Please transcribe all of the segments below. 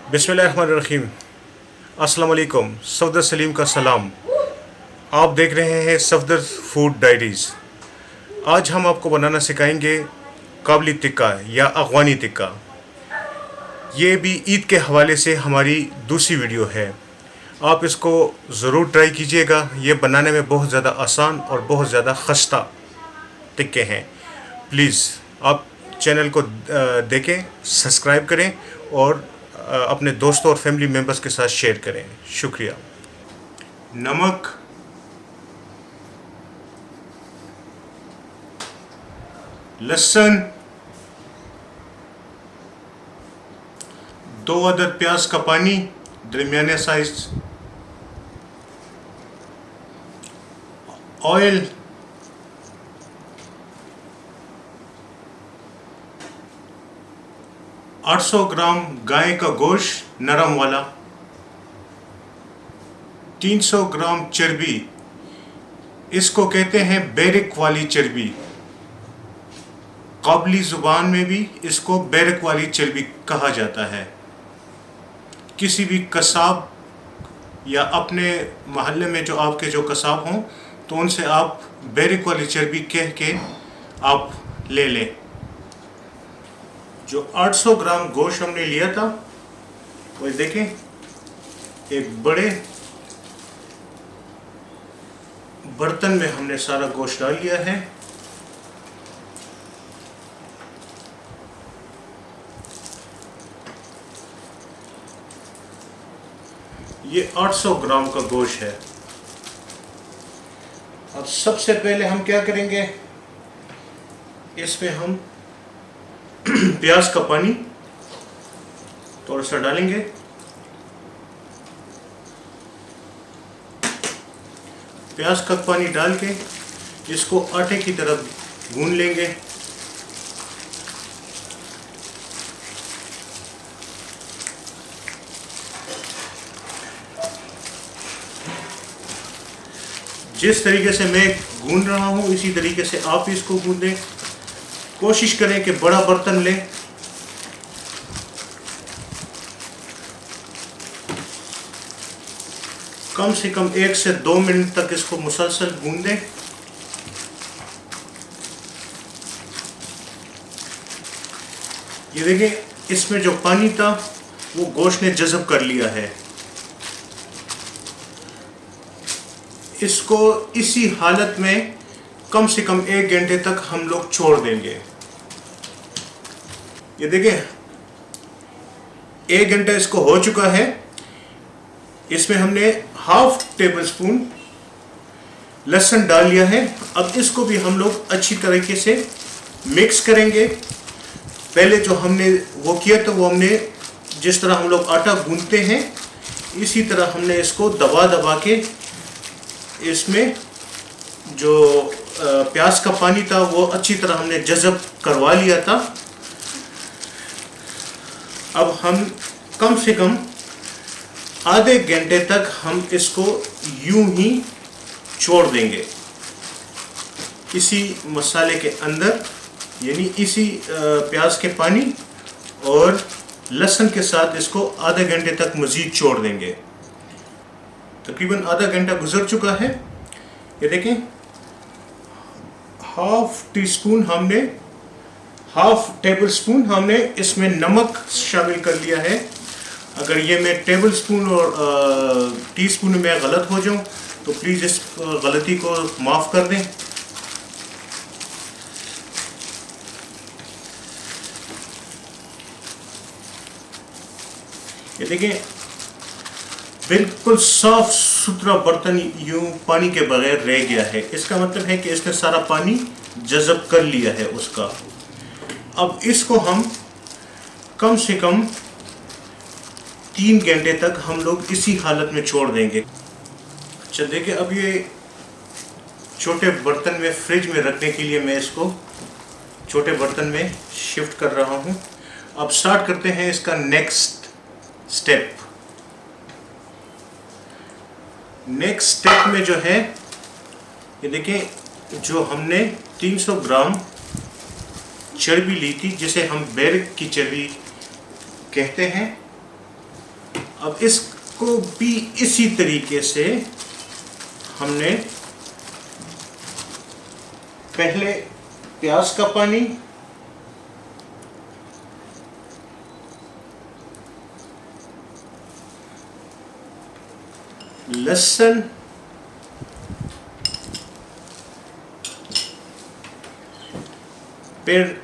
बिस्मिल्लाहिर्रहमानिर्रहीम। अस्सलाम वालेकुम। सफदर सलीम का सलाम। आप देख रहे हैं सफदर फूड डायरीज़। आज हम आपको बनाना सिखाएंगे काबली टिक्का या अफ़गानी टिक्का। ये भी ईद के हवाले से हमारी दूसरी वीडियो है। आप इसको ज़रूर ट्राई कीजिएगा। ये बनाने में बहुत ज़्यादा आसान और बहुत ज़्यादा खस्ता टिक्के हैं। प्लीज़ आप चैनल को देखें, सब्सक्राइब करें और अपने दोस्तों और फैमिली मेम्बर्स के साथ शेयर करें। शुक्रिया। नमक, लहसुन, 2 अदद प्याज का पानी दरमियाने साइज, ऑयल, $800 ग्राम गाय का गोश्त नरम वाला, 300 ग्राम चर्बी, इसको कहते हैं बैरक वाली चर्बी। काबली ज़ुबान में भी इसको बैरक वाली चर्बी कहा जाता है। किसी भी कसाब या अपने महल्ले में जो आपके जो कसाब हों तो उनसे आप बैरक वाली चर्बी कह के आप ले लें। जो 800 ग्राम गोश्त हमने लिया था वो देखें, एक बड़े बर्तन में हमने सारा गोश्त डाल लिया है। ये 800 ग्राम का गोश्त है। अब सबसे पहले हम क्या करेंगे, इसमें हम प्याज का पानी थोड़ा सा डालेंगे। प्याज का पानी डाल के इसको आटे की तरफ गूंद लेंगे। जिस तरीके से मैं गूंद रहा हूँ इसी तरीके से आप इसको गूंदें। कोशिश करें कि बड़ा बर्तन लें। कम से कम 1 से 2 मिनट तक इसको मुसलसल गूंदें। ये देखें, इसमें जो पानी था वो गोश्त ने जज़ब कर लिया है। इसको इसी हालत में कम से कम 1 घंटे तक हम लोग छोड़ देंगे। ये देखें, 1 घंटा इसको हो चुका है। इसमें हमने ½ टेबल स्पून लहसुन डाल लिया है। अब इसको भी हम लोग अच्छी तरीके से मिक्स करेंगे। पहले जो हमने वो किया था वो हमने जिस तरह हम लोग आटा गूंदते हैं इसी तरह हमने इसको दबा दबा के इसमें जो प्याज का पानी था वो अच्छी तरह हमने जज़ब करवा लिया था। अब हम कम से कम आधे घंटे तक हम इसको यूं ही छोड़ देंगे इसी मसाले के अंदर, यानी इसी प्याज के पानी और लहसुन के साथ इसको आधे घंटे तक मज़ीद छोड़ देंगे। तकरीबन आधा घंटा गुजर चुका है। ये देखें, ½ टेबल स्पून हमने इसमें नमक शामिल कर लिया है। अगर ये मैं टेबल स्पून और टीस्पून में गलत हो जाऊं तो प्लीज़ इस गलती को माफ़ कर दें। ये देखें, बिल्कुल साफ सुथरा बर्तन यूं पानी के बगैर रह गया है। इसका मतलब है कि इसने सारा पानी जज़ब कर लिया है उसका। अब इसको हम कम से कम 3 घंटे तक हम लोग इसी हालत में छोड़ देंगे। अच्छा देखिए, अब ये छोटे बर्तन में फ्रिज में रखने के लिए मैं इसको छोटे बर्तन में शिफ्ट कर रहा हूँ। अब स्टार्ट करते हैं इसका नेक्स्ट स्टेप। नेक्स्ट स्टेप में जो है, ये देखें, जो हमने 300 ग्राम चर्बी ली थी जिसे हम बैरक की चर्बी कहते हैं, अब इसको भी इसी तरीके से हमने पहले प्याज का पानी, लहसुन, फिर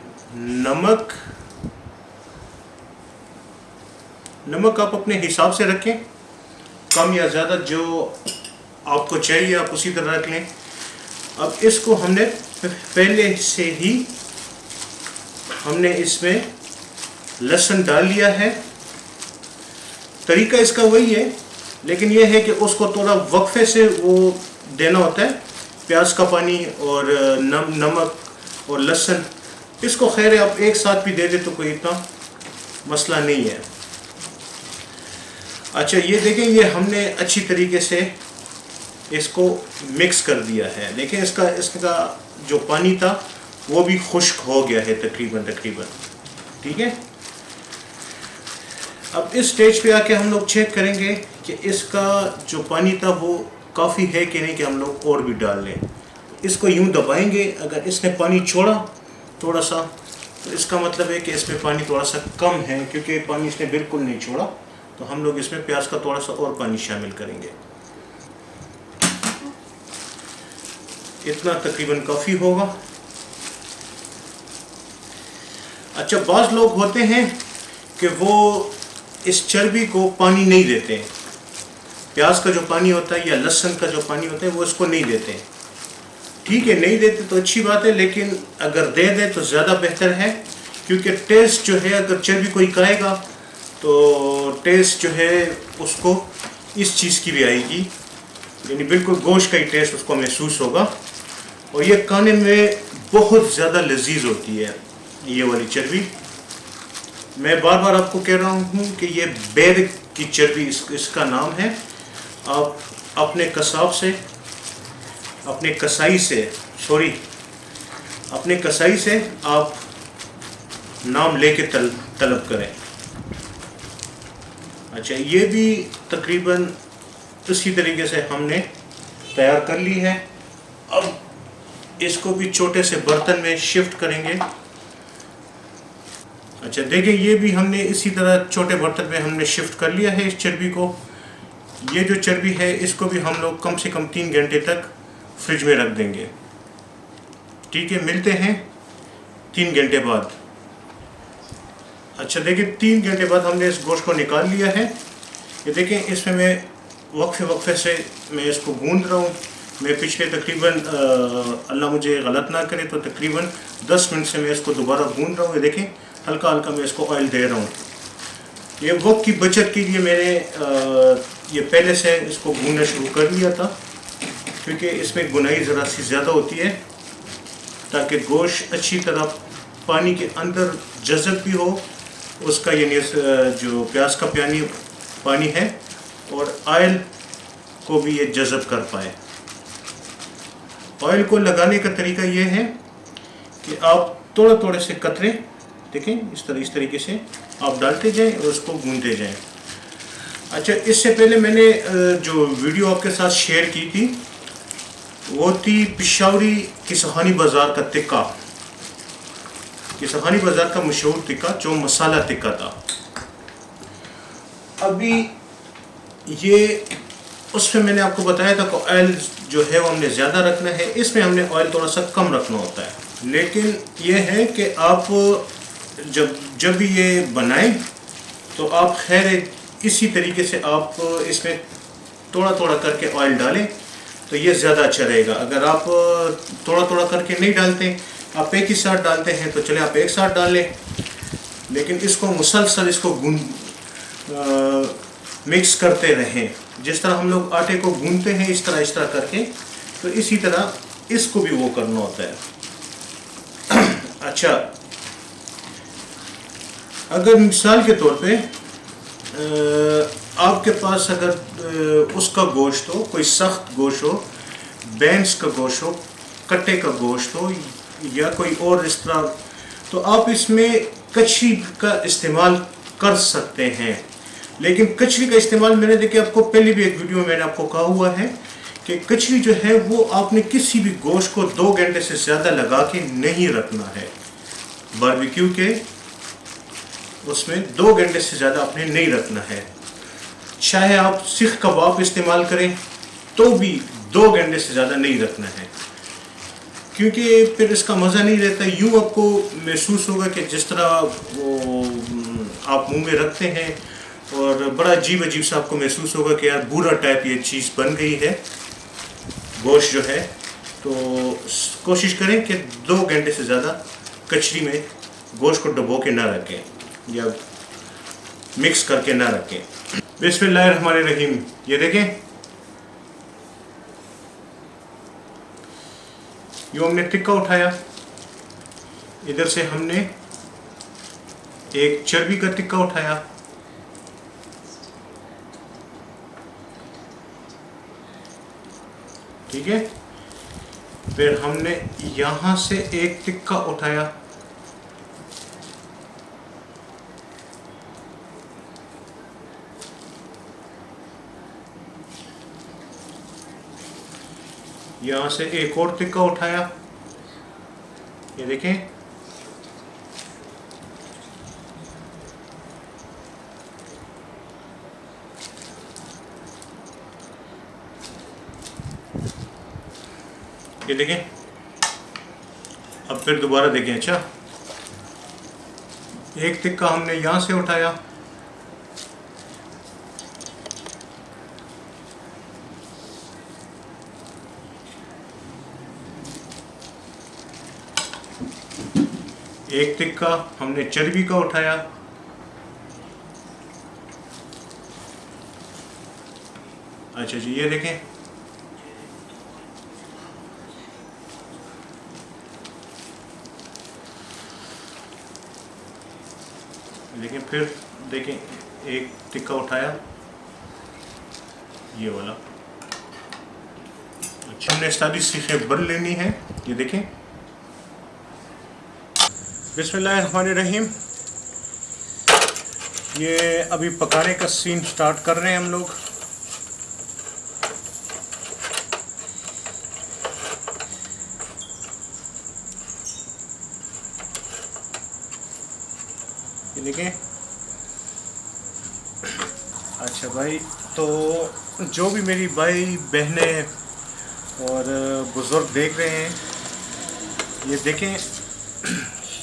नमक आप अपने हिसाब से रखें, कम या ज़्यादा जो आपको चाहिए आप उसी तरह रख लें। अब इसको हमने पहले से ही हमने इसमें लहसुन डाल लिया है। तरीका इसका वही है, लेकिन यह है कि उसको थोड़ा वक्फे से वो देना होता है। प्याज का पानी और नमक और लहसुन, इसको खैर आप एक साथ भी दे दे तो कोई इतना मसला नहीं है। अच्छा, ये देखें, ये हमने अच्छी तरीके से इसको मिक्स कर दिया है। लेकिन इसका जो पानी था वो भी खुश्क हो गया है तकरीबन। ठीक है, अब इस स्टेज पे आके हम लोग चेक करेंगे कि इसका जो पानी था वो काफ़ी है कि नहीं, कि हम लोग और भी डाल लें। इसको यूं दबाएंगे, अगर इसने पानी छोड़ा थोड़ा सा तो इसका मतलब है कि इसमें पानी थोड़ा सा कम है, क्योंकि पानी इसने बिल्कुल नहीं छोड़ा। तो हम लोग इसमें प्याज का थोड़ा सा और पानी शामिल करेंगे। इतना तकरीबन काफ़ी होगा। अच्छा, बाज़ लोग होते हैं कि वो इस चर्बी को पानी नहीं देते हैं। प्याज का जो पानी होता है या लहसुन का जो पानी होता है वो इसको नहीं देते हैं। ठीक है, नहीं देते तो अच्छी बात है, लेकिन अगर दे दे तो ज़्यादा बेहतर है, क्योंकि टेस्ट जो है, अगर चर्बी कोई खाएगा तो टेस्ट जो है उसको इस चीज़ की भी आएगी, यानी बिल्कुल गोश्त का ही टेस्ट उसको महसूस होगा। और ये खाने में बहुत ज़्यादा लजीज होती है ये वाली चर्बी। मैं बार बार आपको कह रहा हूँ कि ये बैर की चर्बी इसका नाम है। आप अपने कसाब से, अपने कसाई से आप नाम लेके तलब करें। अच्छा, ये भी तकरीबन इसी तरीके से हमने तैयार कर ली है। अब इसको भी छोटे से बर्तन में शिफ्ट करेंगे। अच्छा, देखिए, ये भी हमने इसी तरह छोटे बर्तन में हमने शिफ्ट कर लिया है इस चर्बी को। ये जो चर्बी है इसको भी हम लोग कम से कम 3 घंटे तक फ्रिज में रख देंगे। ठीक है, मिलते हैं 3 घंटे बाद। अच्छा, देखिए, 3 घंटे बाद हमने इस गोश्त को निकाल लिया है। ये देखें, इसमें मैं वक्फे से मैं इसको गूंद रहा हूँ। मैं पिछले तकरीबन अल्लाह मुझे गलत ना करे तो तकरीबन 10 मिनट से मैं इसको दोबारा गूंद रहा हूँ। ये देखें, हल्का हल्का मैं इसको ऑयल दे रहा हूँ। ये वक्त की बचत के लिए मैंने ये पहले से इसको गूंदना शुरू कर लिया था, क्योंकि इसमें गुनाई ज़रा सी ज़्यादा होती है, ताकि गोश्त अच्छी तरह पानी के अंदर जज़ब भी हो उसका, यानी जो प्याज का पानी है, और ऑयल को भी ये जज़ब कर पाए। ऑयल को लगाने का तरीका ये है कि आप थोड़े से कतरे, देखें, इस तरीके से आप डालते जाएं और उसको गूंदते जाएं। अच्छा, इससे पहले मैंने जो वीडियो आपके साथ शेयर की थी वो थी पिशावरी किसहानी बाज़ार का टिक्का, किसहानी बाज़ार का मशहूर टिक्का जो मसाला टिक्का था। अभी ये उसमें मैंने आपको बताया था कि ऑयल जो है वो हमने ज़्यादा रखना है, इसमें हमने ऑयल थोड़ा सा कम रखना होता है। लेकिन ये है कि आप जब भी ये बनाएं तो आप खैर इसी तरीके से आप इसमें थोड़ा करके ऑयल डालें तो ये ज़्यादा अच्छा रहेगा। अगर आप थोड़ा करके नहीं डालते, आप एक ही साथ डालते हैं, तो चले आप एक साथ डाल लें, लेकिन इसको मुसलसल इसको मिक्स करते रहें। जिस तरह हम लोग आटे को गूंदते हैं इस तरह करके, तो इसी तरह इसको भी वो करना होता है। अच्छा, अगर मिसाल के तौर पे आपके पास अगर उसका गोश्त हो, कोई सख्त गोश्त हो, बैंस का गोश्त हो, कट्टे का गोश्त हो, या कोई और इस तरह, तो आप इसमें कच्ची का इस्तेमाल कर सकते हैं। लेकिन कचरी का इस्तेमाल मैंने देखिए आपको पहले भी एक वीडियो में मैंने आपको कहा हुआ है कि कचरी जो है वो आपने किसी भी गोश्त को 2 घंटे से ज़्यादा लगा के नहीं रखना है। बारबेक्यू के उसमें 2 घंटे से ज़्यादा आपने नहीं रखना है। चाहे आप सीख कबाब इस्तेमाल करें तो भी 2 घंटे से ज़्यादा नहीं रखना है, क्योंकि फिर इसका मज़ा नहीं रहता। यूँ आपको महसूस होगा कि जिस तरह वो आप मुंह में रखते हैं और बड़ा अजीब अजीब सा आपको महसूस होगा कि यार बुरा टाइप ये चीज़ बन गई है गोश्त जो है। तो कोशिश करें कि 2 घंटे से ज़्यादा कचरी में गोश्त को डुबो के ना रखें या मिक्स करके ना रखें। बिस्मिल्लाहिर्रहमानिर्रहीम। ये देखें, यूँ हमने टिक्का उठाया, इधर से हमने एक चर्बी का टिक्का उठाया, ठीक है। फिर हमने यहाँ से एक टिक्का उठाया, यहाँ से एक और टिक्का उठाया, ये देखें। ये देखें। अब फिर दोबारा देखें। अच्छा, एक टिक्का हमने यहाँ से उठाया, एक टिक्का हमने चर्बी का उठाया, अच्छा जी। ये देखें, लेकिन फिर देखें एक टिक्का उठाया, ये वाला। अच्छा, हमने सारी सीखें भर लेनी है। ये देखें। बिस्मिल्लाहिर्रहमानिर्रहीम। ये अभी पकाने का सीन स्टार्ट कर रहे हैं हम लोग। ये देखें। अच्छा भाई, तो जो भी मेरी भाई बहनें और बुज़ुर्ग देख रहे हैं, ये देखें,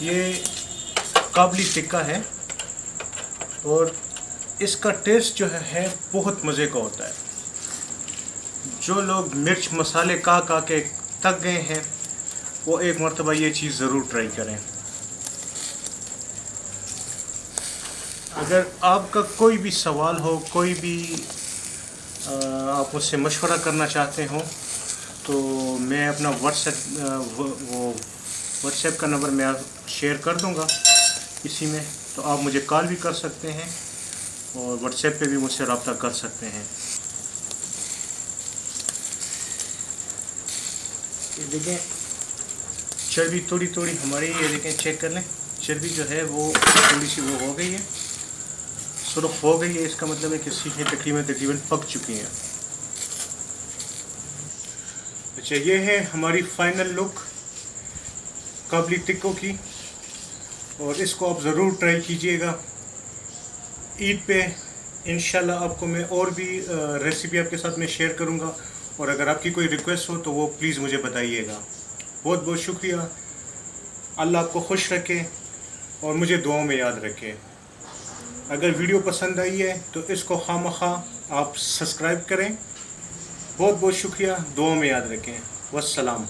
ये काबली टिक्का है और इसका टेस्ट जो है बहुत मज़े का होता है। जो लोग मिर्च मसाले का के थक गए हैं वो एक मरतबा ये चीज़ ज़रूर ट्राई करें। अगर आपका कोई भी सवाल हो, कोई भी आप मुझसे मशवरा करना चाहते हो, तो मैं अपना व्हाट्सएप का नंबर मैं शेयर कर दूंगा इसी में, तो आप मुझे कॉल भी कर सकते हैं और व्हाट्सएप पे भी मुझसे रब्ता कर सकते हैं। ये देखें, चर्बी थोड़ी थोड़ी हमारी, ये देखें, चेक कर लें, चर्बी जो है वो थोड़ी सी वो हो गई है, सुर्ख हो गई है। इसका मतलब है कि सीखें तकरीबन पक चुकी हैं। अच्छा, ये है हमारी फाइनल लुक काबली टिक्कों की, और इसको आप ज़रूर ट्राई कीजिएगा। ईद पे इंशाल्लाह आपको मैं और भी रेसिपी आपके साथ में शेयर करूंगा, और अगर आपकी कोई रिक्वेस्ट हो तो वो प्लीज़ मुझे बताइएगा। बहुत बहुत शुक्रिया। अल्लाह आपको खुश रखे और मुझे दुआओं में याद रखे। अगर वीडियो पसंद आई है तो इसको खामखा आप सब्सक्राइब करें। बहुत बहुत शुक्रिया। दुआओं में याद रखें। वस्सलाम।